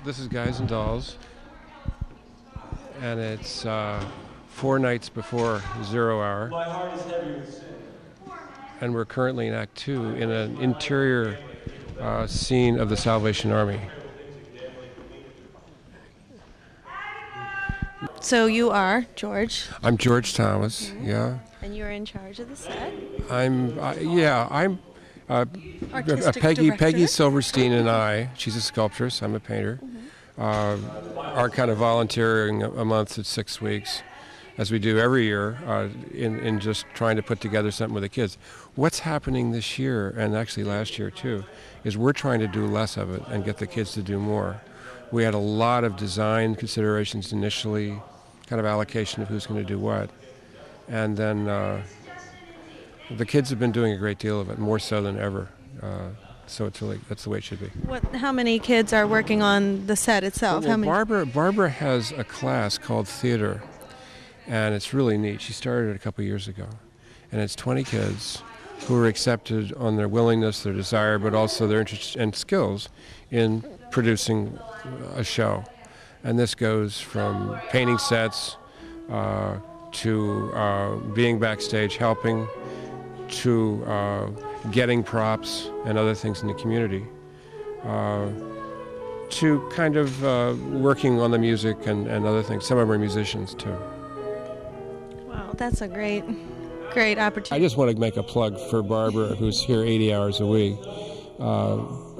This is Guys and Dolls, and it's 4 nights before 0 hour. My heart is heavy with sin. And we're currently in Act 2 in an interior scene of the Salvation Army. So you are George? I'm George Thomas, yeah. And you're in charge of the set? I'm Peggy Silverstein and I, she's a sculptress, I'm a painter, are kind of volunteering a month to 6 weeks, as we do every year, in just trying to put together something with the kids. What's happening this year, and actually last year too, is we're trying to do less of it and get the kids to do more. We had a lot of design considerations initially, kind of allocation of who's going to do what, and then the kids have been doing a great deal of it, more so than ever. So it's really, that's the way it should be. How many kids are working on the set itself? Well, Barbara has a class called theater, and it's really neat. She started it a couple years ago, and it's 20 kids who are accepted on their willingness, their desire, but also their interest and skills in producing a show. And this goes from painting sets to being backstage helping, to getting props and other things in the community, to kind of working on the music and other things. Some of them are musicians too. Wow, that's a great opportunity. I just want to make a plug for Barbara, who's here 80 hours a week.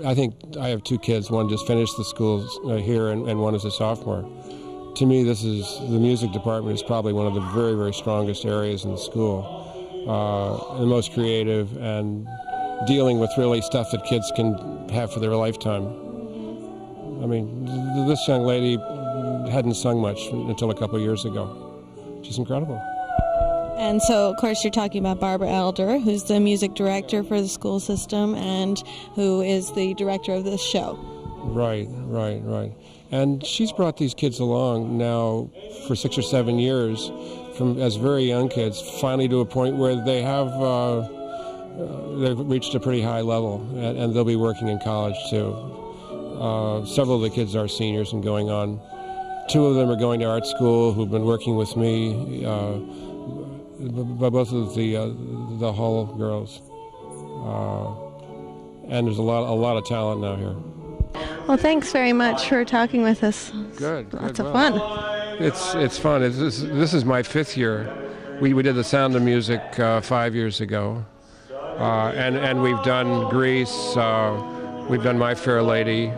I think I have 2 kids. One just finished the schools here, and one is a sophomore. To me, the music department is probably one of the very, very strongest areas in the school. The most creative, and dealing with really stuff that kids can have for their lifetime. I mean, this young lady hadn't sung much until a couple years ago. She's incredible. And so, of course, you're talking about Barbara Elder, who's the music director for the school system and who is the director of this show. Right. And she's brought these kids along now for 6 or 7 years, from as very young kids, finally to a point where they have they've reached a pretty high level, and they'll be working in college too. Several of the kids are seniors and going on. 2 of them are going to art school, who've been working with me. Both of the Hall girls, and there's a lot of talent now here. Well, thanks very much for talking with us. Good. Lots of fun. It's fun. This is my 5th year. We did The Sound of Music 5 years ago, and we've done Grease. We've done My Fair Lady,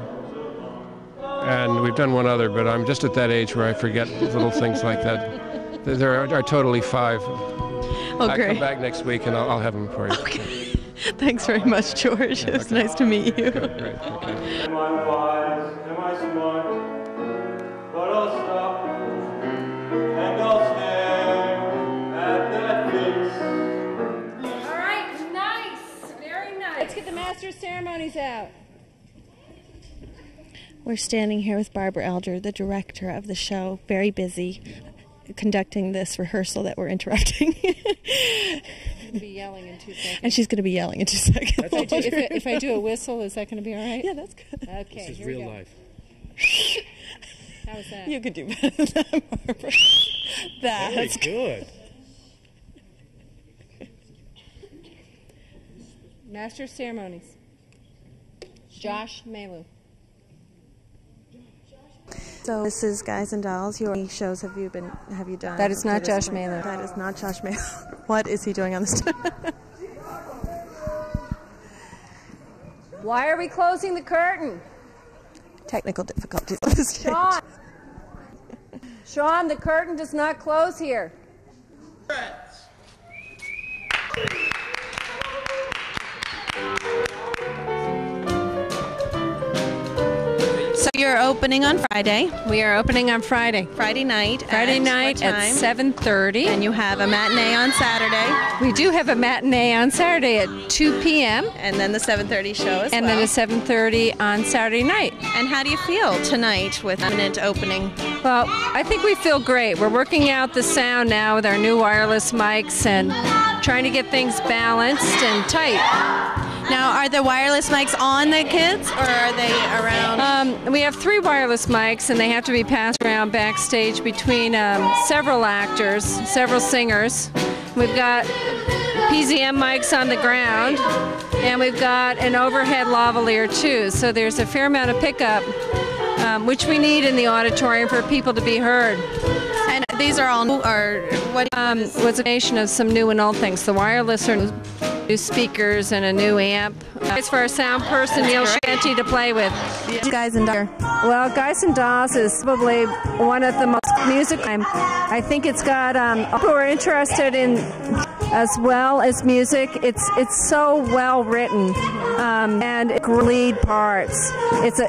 and we've done one other. But I'm just at that age where I forget little things like that. There are totally 5. Oh, great. I'll come back next week and I'll have them for you. Okay. Thanks very much, George. It was nice to meet you. Okay, great. Okay. Am I wise? Am I smart? But I'll stop and I'll stare at that face. All right, nice. Very nice. Let's get the master of ceremonies out. We're standing here with Barbara Elder, the director of the show, very busy conducting this rehearsal that we're interrupting. Be yelling in 2 seconds. And she's going to be yelling in 2 seconds. If I do a whistle, is that going to be all right? Yeah, that's good. Okay, this is real life. How was that? You could do better than that, Barbara. That's good. Master of Ceremonies, Josh Malu. So this is Guys and Dolls. How many shows have you done? That is not Josh Malu. That is not Josh Malu. What is he doing on this? Why are we closing the curtain? Technical difficulties on the stage. Sean, the curtain does not close here. So you're opening on Friday. We are opening on Friday. Friday night. Friday night at 7:30. And you have a matinee on Saturday. We do have a matinee on Saturday at 2 p.m. And then the 7:30 show as well. And then a 7:30 on Saturday night. And how do you feel tonight with imminent opening? Well, I think we feel great. We're working out the sound now with our new wireless mics and trying to get things balanced and tight. Now, are the wireless mics on the kids, or are they around? We have 3 wireless mics, and they have to be passed around backstage between several actors, several singers. We've got PZM mics on the ground, and we've got an overhead lavalier too. So there's a fair amount of pickup, which we need in the auditorium for people to be heard. And these are all new, or what? Was a combination of some new and old things. The wireless are new speakers and a new amp. It's for our sound person, Neil Shanty, to play with. Guys and Dolls. Well, Guys and Dolls is probably one of the most music. I think it's got people who are interested in as well as music. It's so well written, and it lead parts. It's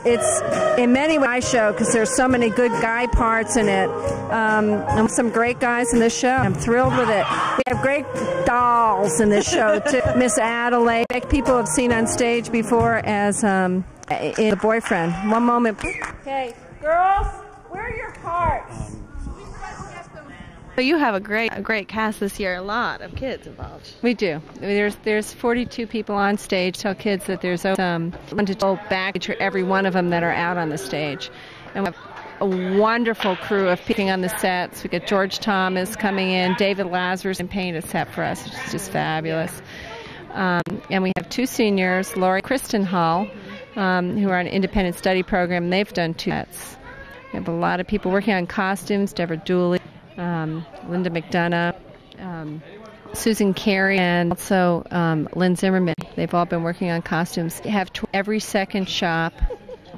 in many ways my show because there's so many good guy parts in it, and some great guys in this show. I'm thrilled with it. We have great dolls in this show too. Miss Adelaide, people have seen on stage before as in The Boyfriend. One moment. Okay, girls, where are your parts? So you have a great cast this year. A lot of kids involved. We do. There's 42 people on stage. Tell kids that there's one to go back to every one of them that are out on the stage, and we have a wonderful crew of people on the sets. We got George Thomas coming in, David Lazarus, and paint a set for us, which is just fabulous. And we have 2 seniors, Lori and Kristen Hall, who are on an independent study program. They've done 2 sets. We have a lot of people working on costumes, Deborah Dooley, Linda McDonough, Susan Carey, and also Lynn Zimmerman. They've all been working on costumes. We have every second shop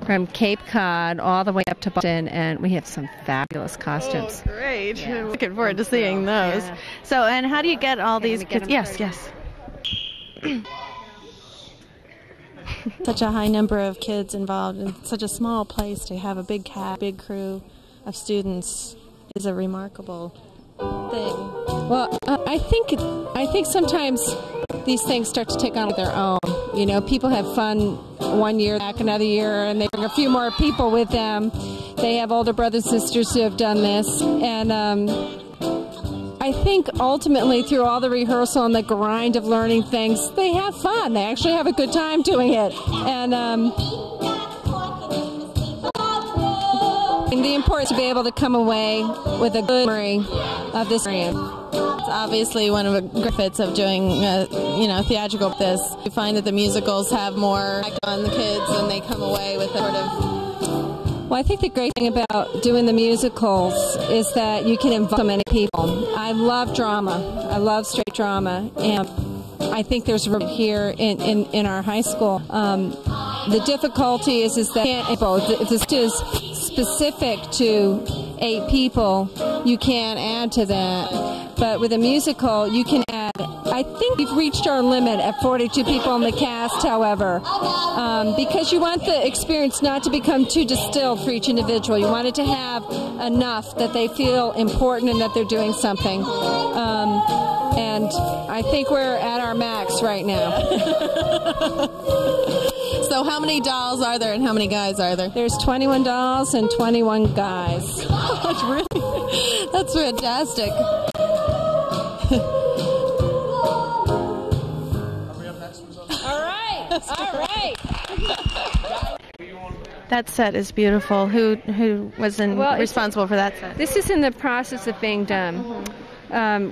from Cape Cod all the way up to Boston, and we have some fabulous costumes. Oh, great. Yeah. Looking forward to seeing those. Yeah. So, and how do you get all these kids? Yes. Such a high number of kids involved in such a small place. To have a big cast, big crew of students is a remarkable thing. Well, I think sometimes these things start to take on their own. You know, people have fun one year, back another year, and they bring a few more people with them. They have older brothers and sisters who have done this, and I think ultimately through all the rehearsal and the grind of learning things, they have fun. They actually have a good time doing it, and the importance to be able to come away with a good memory of this experience. It's obviously one of the benefits of doing, theatrical like this. You find that the musicals have more effect on the kids, and they come away with a sort of. Well, I think the great thing about doing the musicals is that you can involve so many people. I love drama. I love straight drama, and I think there's room here in our high school. The difficulty is that if this is specific to 8 people, you can't add to that. But with a musical, you can add. I think we've reached our limit at 42 people in the cast, however, because you want the experience not to become too distilled for each individual. You want it to have enough that they feel important and that they're doing something. And I think we're at our max right now. So how many dolls are there and how many guys are there? There's 21 dolls and 21 guys. That's fantastic. All right. That set is beautiful. Who was responsible for that set? This is in the process of being done.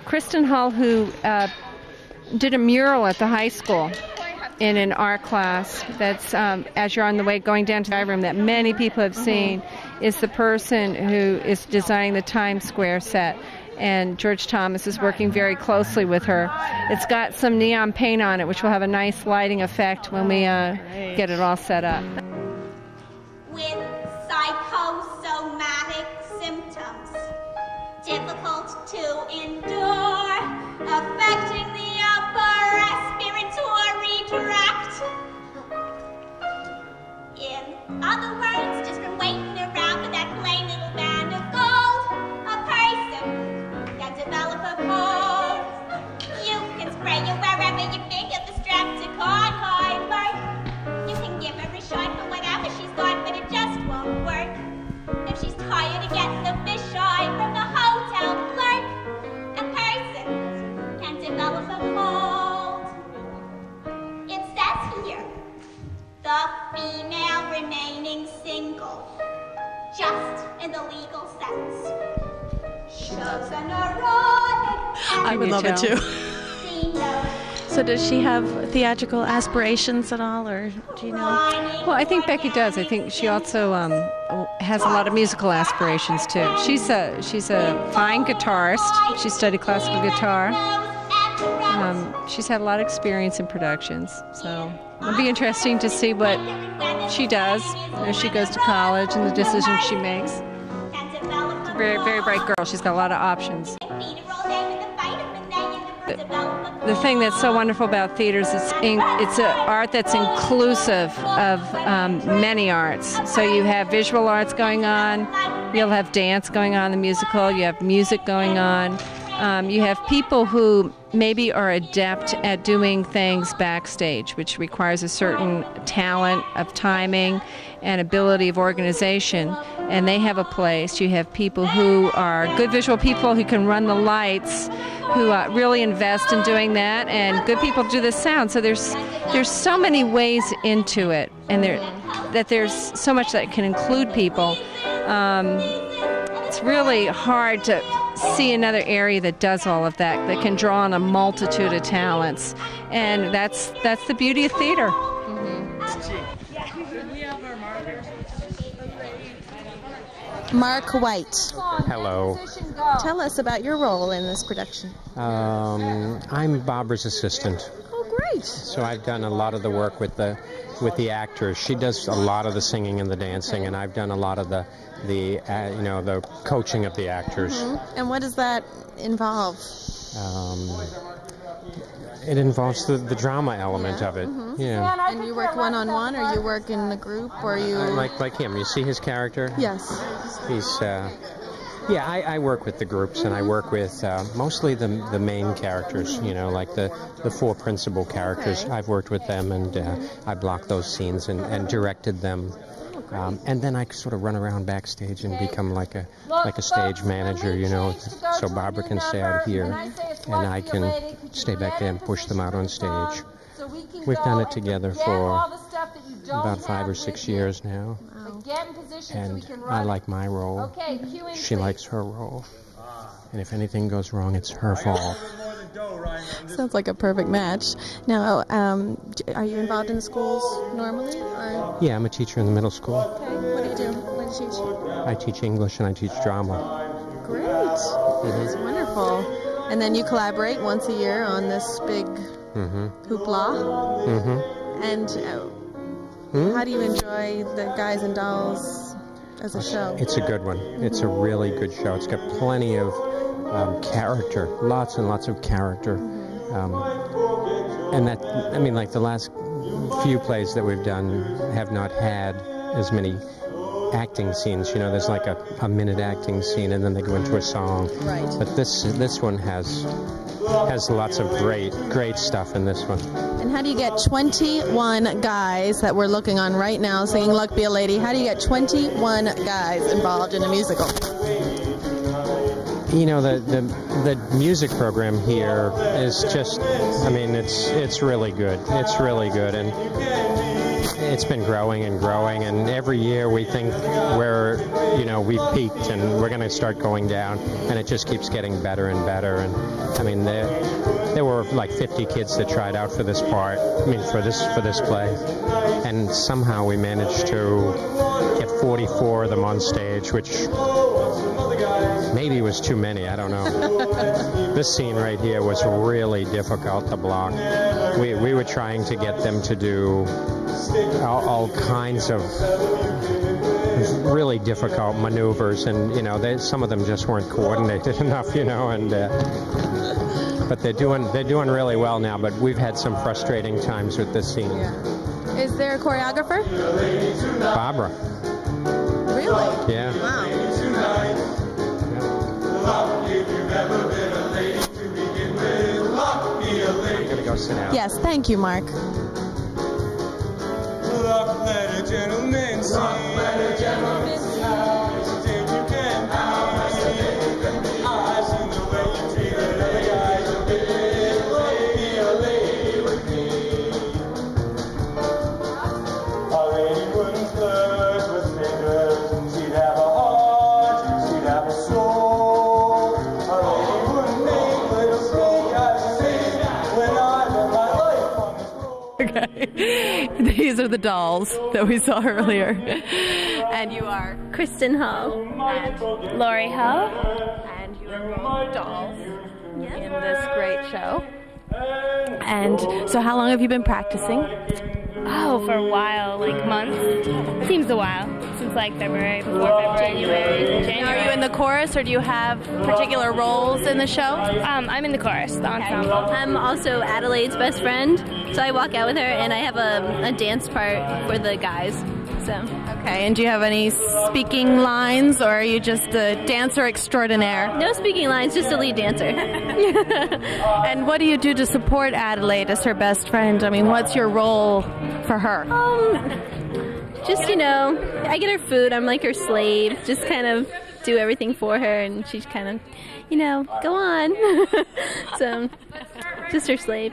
Kristen Hull, who did a mural at the high school in an art class that's, as you're on the way going down to the room, that many people have seen, is the person who is designing the Times Square set. And George Thomas is working very closely with her. It's got some neon paint on it, which will have a nice lighting effect when we get it all set up. With psychosomatic symptoms, difficult to endure, affecting the upper respiratory tract. In other words, just from waiting around for that plain little band of gold, a person can develop a cold. You can spray it wherever you think of the Streptococcus hide. You can give her a shot for whatever she's got, but it just won't work. If she's tired of getting the fish eye from the hotel clerk, a person can develop a cold. It says in the legal sense. Shows an erotic. I would love it too. So does she have theatrical aspirations at all, or do you know? Well, I think Becky does. I think she also has a lot of musical aspirations too. She's a fine guitarist. She studied classical guitar. She's had a lot of experience in productions, so it'll be interesting to see what she does as she goes to college and the decisions she makes. She's a very, very bright girl. She's got a lot of options. The thing that's so wonderful about theater is it's an art that's inclusive of many arts. So you have visual arts going on, you'll have dance going on in the musical, you have music going on. You have people who maybe are adept at doing things backstage, which requires a certain talent of timing and ability of organization, and they have a place. You have people who are good visual people who can run the lights, who really invest in doing that, and good people do the sound. So there's so many ways into it, and there's so much that can include people. It's really hard to see another area that does all of that can draw on a multitude of talents, and that's the beauty of theater. Mark White. Hello. Tell us about your role in this production. I'm Barbara's assistant. Oh, great. So I've done a lot of the work with the actors. She does a lot of the singing and the dancing, and I've done a lot of the coaching of the actors. Mm-hmm. And what does that involve? It involves the drama element of it. Mm-hmm. Yeah. And you work one-on-one, or you work in a group, or you... Like him. You see his character? Yes. He's... I work with the groups, and I work with mostly the main characters, like the four principal characters. Okay. I've worked with them, and I blocked those scenes and directed them. And then I sort of run around backstage and become like a stage manager, so Barbara can stay out here, and I can stay back there and push them out on stage. We've done it together for about 5 or 6 years now. And I like my role. She likes her role. And if anything goes wrong, it's her fault. Sounds like a perfect match. Now, are you involved in the schools normally? Or? Yeah, I'm a teacher in the middle school. Okay. What do you do? What do you teach? I teach English and I teach drama. Great. That's wonderful. And then you collaborate once a year on this big hoopla. Mm-hmm. And how do you enjoy the Guys and Dolls as a show? It's a good one. It's a really good show. It's got plenty of character, lots and lots of character. And like the last few plays that we've done have not had as many acting scenes. There's like a minute acting scene, and then they go into a song. Right. But this one has lots of great stuff in this one. And how do you get 21 guys that we're looking on right now singing "Luck Be a Lady"? How do you get 21 guys involved in a musical? The music program here is just, it's really good. It's really good, and it's been growing and growing, and every year we think we've peaked and we're going to start going down, and it just keeps getting better and better. And there were like 50 kids that tried out for this part, for this play, and somehow we managed to get 44 of them on stage, which maybe was too many, I don't know. This scene right here was really difficult to block. We were trying to get them to do all kinds of really difficult maneuvers, and some of them just weren't coordinated enough, but they're doing really well now. But we've had some frustrating times with this scene. Yeah. Is there a choreographer? Barbara. Really? Yeah. Wow. I'm gonna go sit down. Yes, thank you, Mark. are the dolls that we saw earlier. And you are Kristen Hull. And Laurie Hull. And you are dolls in this great show. And so how long have you been practicing? Oh, for a while, like months. Seems a while. Since like February, before February. January. Are you in the chorus, or do you have particular roles in the show? I'm in the chorus, the ensemble. I'm also Adelaide's best friend, so I walk out with her, and I have a dance part for the guys. So. Okay, and do you have any speaking lines, or are you just a dancer extraordinaire? No speaking lines, just a lead dancer. And what do you do to support Adelaide as her best friend? I mean, what's your role for her? Just, you know, I get her food, I'm like her slave, just kind of do everything for her, and she's kind of, you know, go on. So, just her slave.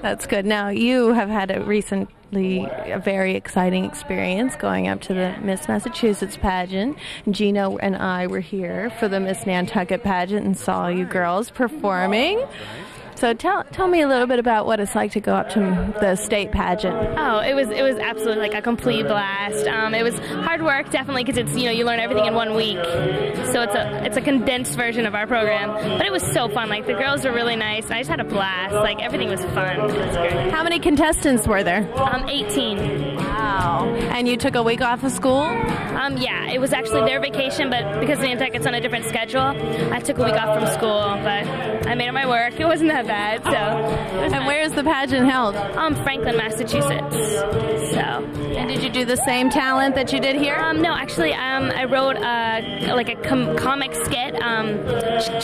That's good. Now, you have had a very exciting experience going up to the Miss Massachusetts pageant. Gino and I were here for the Miss Nantucket pageant and saw you girls performing. So tell me a little bit about what it's like to go up to the state pageant. Oh, it was absolutely like a complete blast. It was hard work, definitely, because it's, you know, you learn everything in 1 week. So it's a condensed version of our program. But it was so fun. Like, the girls were really nice. I just had a blast. Like, everything was fun. It was great. How many contestants were there? 18. Wow. And you took a week off of school? Yeah, it was actually their vacation, but because Nantucket's on a different schedule, I took a week off from school. But I made it my work. It wasn't that bad. So. And where is the pageant held? Franklin, Massachusetts. So. And did you do the same talent that you did here? No, actually, I wrote a comic skit,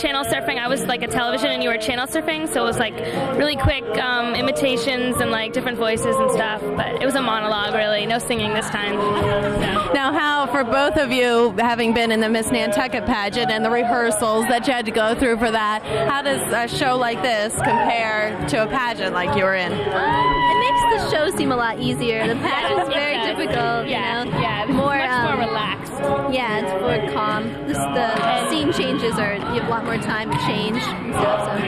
channel surfing. I was like a television and you were channel surfing, so it was like really quick imitations and like different voices and stuff. But it was a monologue, really. No singing this time. So. Now, how, for both of you, having been in the Miss Nantucket pageant and the rehearsals that you had to go through for that, how does a show like this compare to a pageant like you were in? It makes the show seem a lot easier. The pageant's very difficult, yeah, you know? Yeah, much more relaxed. Yeah, it's more calm. The scene changes you have a lot more time to change and stuff, so.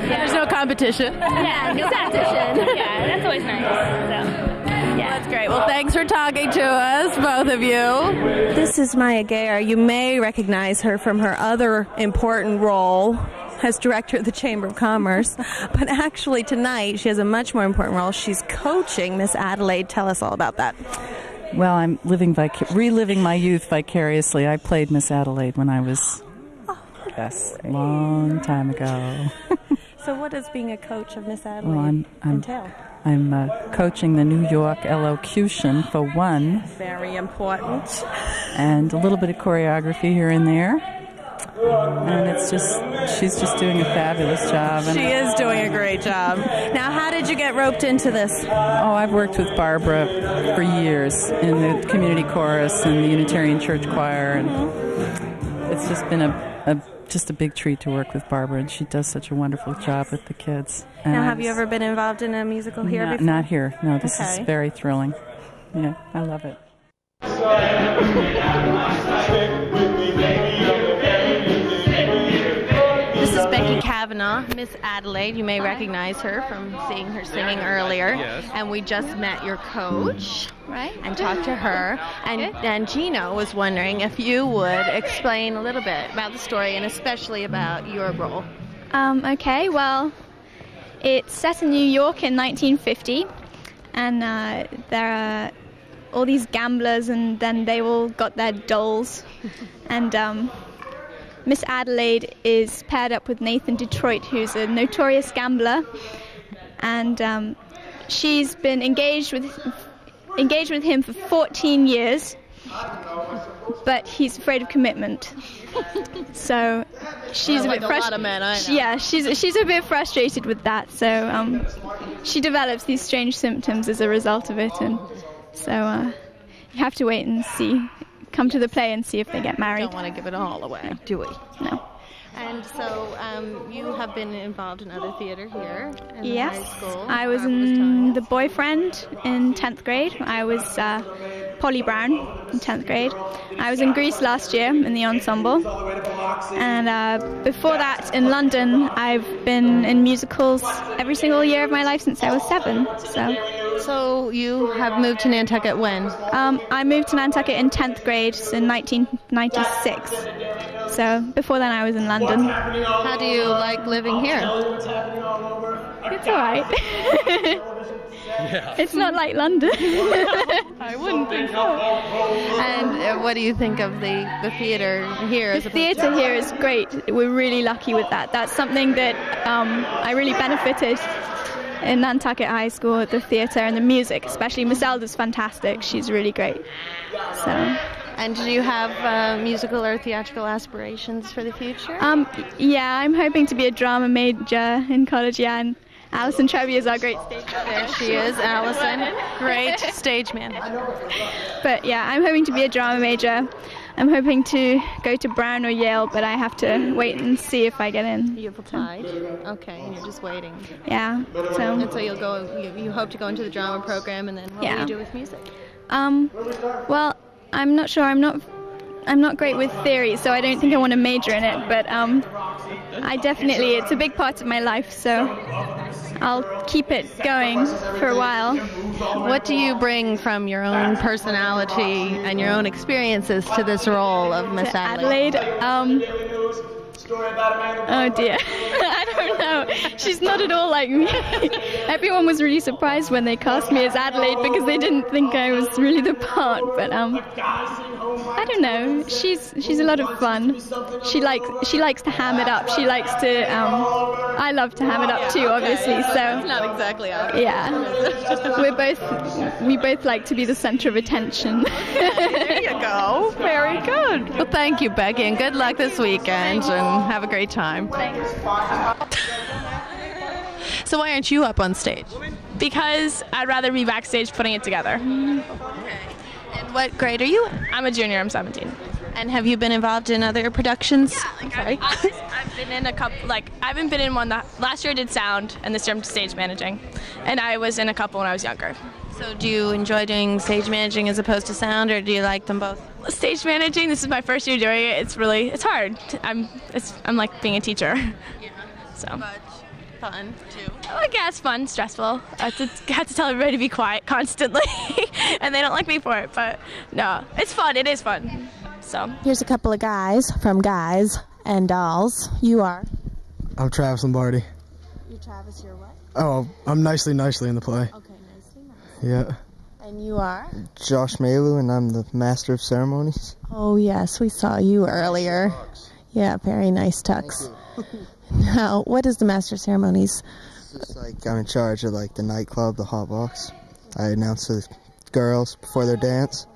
There's no competition. Yeah, no competition. Yeah, that's always nice. So. Yeah. That's great. Well, thanks for talking to us, both of you. This is Maya Gayer. You may recognize her from her other important role as director of the Chamber of Commerce. But actually tonight she has a much more important role. She's coaching Miss Adelaide. Tell us all about that. Well, I'm reliving my youth vicariously. I played Miss Adelaide when I was, a long time ago. So what does being a coach of Miss Adelaide entail? I'm coaching the New York elocution, for one. Very important. And a little bit of choreography here and there. And she's just doing a fabulous job. She is doing a great job. Now, how did you get roped into this? Oh, I've worked with Barbara for years in the community chorus and the Unitarian Church Choir. And it's just been just a big treat to work with Barbara, and she does such a wonderful job with the kids. And now, have you ever been involved in a musical here before? Not here. No, this is very thrilling. Yeah, I love it. This is Becky Kavanaugh, Miss Adelaide. You may recognize her from seeing her singing earlier. Yes. And we just met your coach. Right. And talked to her. And Gino was wondering if you would explain a little bit about the story and especially about your role. Okay, well, it's set in New York in 1950, and there are all these gamblers, and then they all got their dolls. And Miss Adelaide is paired up with Nathan Detroit, who's a notorious gambler, and she's been engaged with him for 14 years, but he's afraid of commitment. So she's a bit frustrated. Yeah, she's a bit frustrated with that. So she develops these strange symptoms as a result of it, and so you have to wait and see. Come to the play and see if they get married. Don't want to give it all away, do we? No. And so you have been involved in other theater here in yes, high school. I was in The Boyfriend in 10th grade. I was Polly Brown in 10th grade. I was in Greece last year in the ensemble. And before that, in London, I've been in musicals every single year of my life since I was 7. So So you have moved to Nantucket when? I moved to Nantucket in 10th grade in 1996. So before then I was in London. How do you like living here? It's alright. Yeah. It's not like London. I wouldn't think so. And what do you think of the theater here? The theater here is great. We're really lucky with that. That's something that I really benefited in Nantucket High School, the theater and the music, especially Miss Elder's fantastic. She's really great. So. And do you have musical or theatrical aspirations for the future? Yeah, I'm hoping to be a drama major in college, yeah, and Alison Treby is our great stage manager. There she is, Alison. Great stage manager. But yeah, I'm hoping to be a drama major. I'm hoping to go to Brown or Yale, but I have to wait and see if I get in. You've applied? Okay, and you're just waiting. Yeah. And so you'll go. You hope to go into the drama program, and then what will you do with music? Well, I'm not sure. I'm not great with theory, so I don't think I want to major in it. But it's a big part of my life, so I'll keep it going for a while. What do you bring from your own personality and your own experiences to this role of Miss Adelaide? Oh dear, I don't know. She's not at all like me. Everyone was really surprised when they cast me as Adelaide because they didn't think I was really the part. But I don't know. She's a lot of fun. She likes to ham it up. She likes to. I love to ham it up too, obviously. So it's not exactly obvious. Yeah, we both like to be the center of attention. There you go. Very good. Well, thank you, Becky, and good luck this weekend, and have a great time. Thanks. So why aren't you up on stage? Because I'd rather be backstage putting it together. Okay. And what grade are you in? I'm a junior. I'm 17. And have you been involved in other productions? Yeah, I've been in a couple. I haven't been in one. Last year I did sound, and this year I'm stage managing. And I was in a couple when I was younger. So do you enjoy doing stage managing as opposed to sound, or do you like them both? Stage managing, this is my first year doing it. It's hard. I'm like being a teacher. Yeah. So. But fun too. Yeah, it's fun, stressful. I have to tell everybody to be quiet constantly, and they don't like me for it. But no, it's fun. It is fun. So here's a couple of guys from Guys and Dolls. You are? I'm Travis Lombardi. You're Travis. You're what? Oh, I'm Nicely in the play. Okay, Nicely. Yeah. And you are? Josh Malu, and I'm the Master of Ceremonies. Oh, yes, we saw you earlier. Yeah, very nice tux. Now, what is the Master of Ceremonies? It's like I'm in charge of the nightclub, the hot box. I announce the girls before their dance.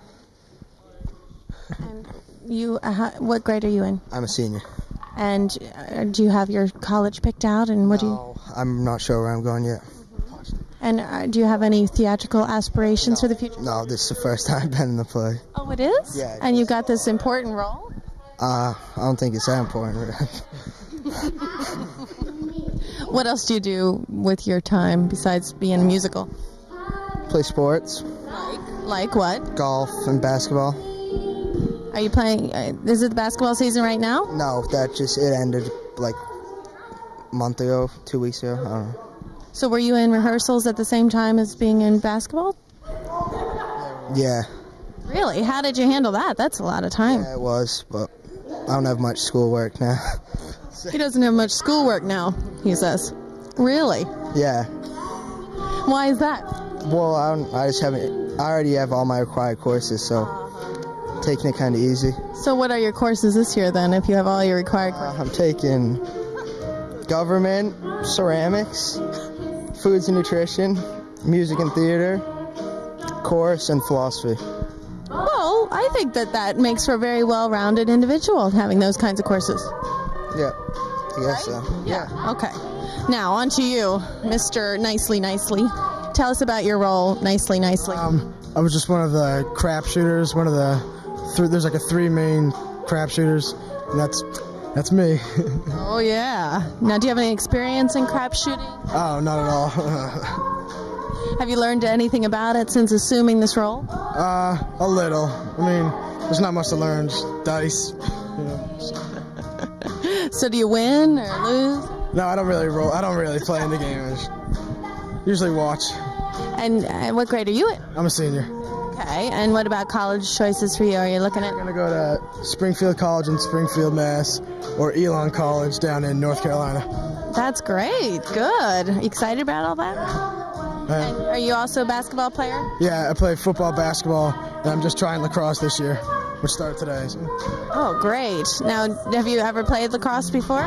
And you, what grade are you in? I'm a senior. And do you have your college picked out? And what No, I'm not sure where I'm going yet. And do you have any theatrical aspirations for the future? No, this is the first time I've been in the play. Oh, it is? Yeah. And you got this important role? I don't think it's that important. What else do you do with your time besides being a musical? Play sports. Like what? Golf and basketball. Are you playing, is it the basketball season right now? No, it ended a month ago, 2 weeks ago, I don't know. So were you in rehearsals at the same time as being in basketball? Yeah. Really? How did you handle that? That's a lot of time. Yeah, it was, but I don't have much schoolwork now. He doesn't have much schoolwork now, he says. Really? Yeah. Why is that? Well, I already have all my required courses, so taking it kind of easy. So what are your courses this year then, if you have all your required courses? I'm taking government, ceramics, foods and nutrition, music and theater, chorus, and philosophy. Well, I think that makes for a very well-rounded individual, having those kinds of courses. Yeah, I guess so. Yeah. Okay. Now, on to you, Mr. Nicely. Tell us about your role, Nicely. I was just one of the crap shooters, one of the, there's like 3 main crap shooters, and that's me. Oh, yeah. Now, do you have any experience in crap shooting? Oh, not at all. Have you learned anything about it since assuming this role? A little. I mean, there's not much to learn, just dice. You know, So do you win or lose? No, I don't really roll. I don't really play in the game. I just usually watch. And what grade are you in? I'm a senior. Okay, and what about college choices for you? Are you looking at? I'm going to go to Springfield College in Springfield, Mass, or Elon College down in North Carolina. That's great. Good. You excited about all that? And are you also a basketball player? Yeah, I play football, basketball, and I'm just trying lacrosse this year, which started today. So. Oh, great. Now, have you ever played lacrosse before?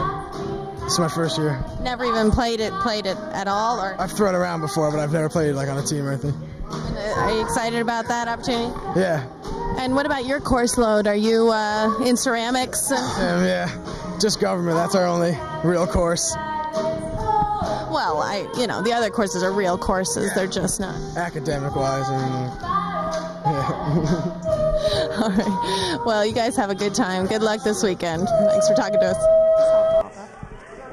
It's my first year. Never even played it at all? Or? I've thrown around before, but I've never played like on a team or anything. Are you excited about that opportunity? Yeah. And what about your course load? Are you in ceramics? Yeah, just government. That's our only real course. Well, the other courses are real courses. They're just not academic-wise. All right. Well, you guys have a good time. Good luck this weekend. Thanks for talking to us.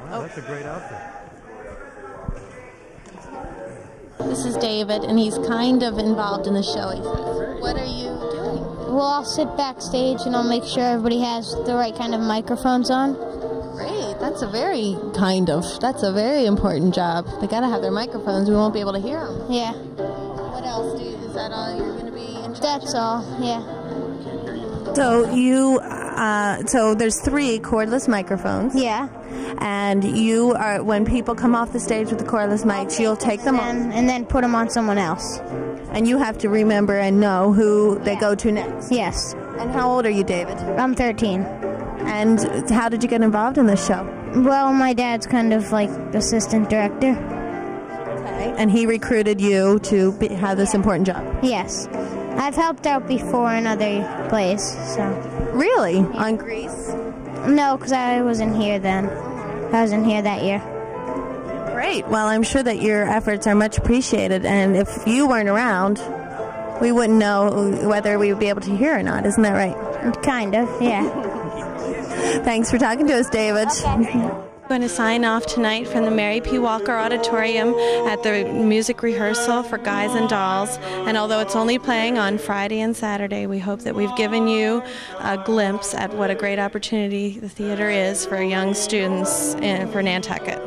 Wow, that's a great outfit. This is David, and he's kind of involved in the show, he says. What are you doing? Well, I'll sit backstage and I'll make sure everybody has the right kind of microphones on. Great. That's a very important job. They got to have their microphones. We won't be able to hear them. Yeah. What else is that all you're going to be in charge That's of? all, yeah. So there's 3 cordless microphones. Yeah. And when people come off the stage with the cordless mics, you'll take them on. And then put them on someone else. And you have to remember and know who they go to next. Yes. And how old are you, David? I'm 13. And how did you get involved in this show? Well, my dad's kind of like assistant director. Okay. And he recruited you to have this important job? Yes. I've helped out before in other plays, so. Really? Yeah. On Grease? No, because I wasn't here then. I wasn't here that year. Great. Well, I'm sure that your efforts are much appreciated, and if you weren't around, we wouldn't know whether we would be able to hear or not. Isn't that right? Kind of, yeah. Thanks for talking to us, David. Okay. I'm going to sign off tonight from the Mary P. Walker Auditorium at the music rehearsal for Guys and Dolls. And although it's only playing on Friday and Saturday, we hope that we've given you a glimpse at what a great opportunity the theater is for young students for Nantucket.